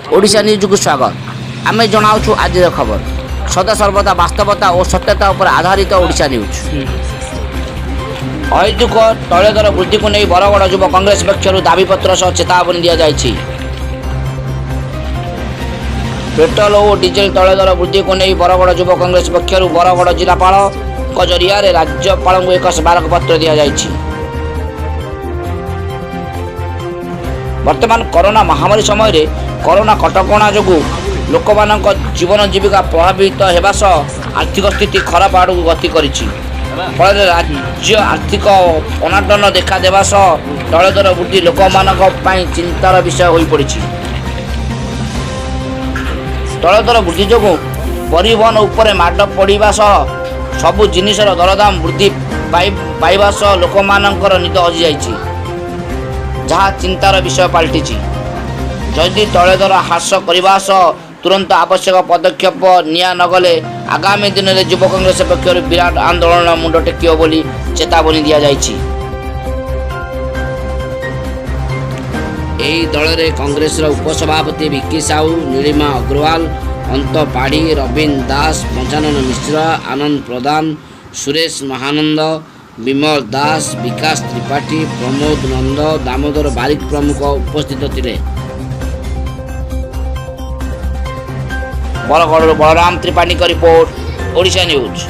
Odisha news को स्वागत। आम जनाऊँ आज खबर सदासर्वदा वास्तवता और सत्यता पर आधारित ओडिशा न्यूज। अहेतुक तैल दर वृद्धि को नहीं बरगड़ युव कांग्रेस पक्षर दाबीपत्र सह चेतावनी दि जाएगी। पेट्रोल और डीजेल तैल दर वृद्धि को नहीं बरगड़ युव कांग्रेस पक्षर बरगड़ जिलापाल जरिया राज्यपाल को एक स्मारक पत्र दि जाएगी। वर्तमान कोरोना महामारी समय रे कोरोना कटकणा जो लोक जीवन जीविका प्रभावित होगा सह आर्थिक स्थिति खराब आड़ गति कर फल राज्य आर्थिक अनाटन देखा देवा सह तैल दर वृद्धि लोक चिंतार विषय हो पड़ी। तैल दर वृद्धि जो परिवहन उपर माड पड़ा सह सबु जिनिसर दरदाम वृद्धि पाइबा सह लोक निद हजि जाइछि, जहाँ चिंतार विषय पलटि। जदि तैल दर ह्रास करने सह तुरंत आवश्यक पदक्षेप निया नगले आगामी दिन में युव कांग्रेस पक्ष विराट आंदोलन मुंड टेकियो बोली चेतावनी दि जाइछि। एही दल में कांग्रेस उपसभापति विकी साहू, नीलिमा अग्रवाल, अंत पाढ़ी, रवीन दास, पंचानन मिश्र, आनंद प्रधान, सुरेश महानंद, विमल दास, विकास त्रिपाठी, प्रमोद नंद, दामोदर बारिक प्रमुख उपस्थित थे। बरगढ़ बलराम त्रिपाठी का रिपोर्ट, ओडिशा न्यूज।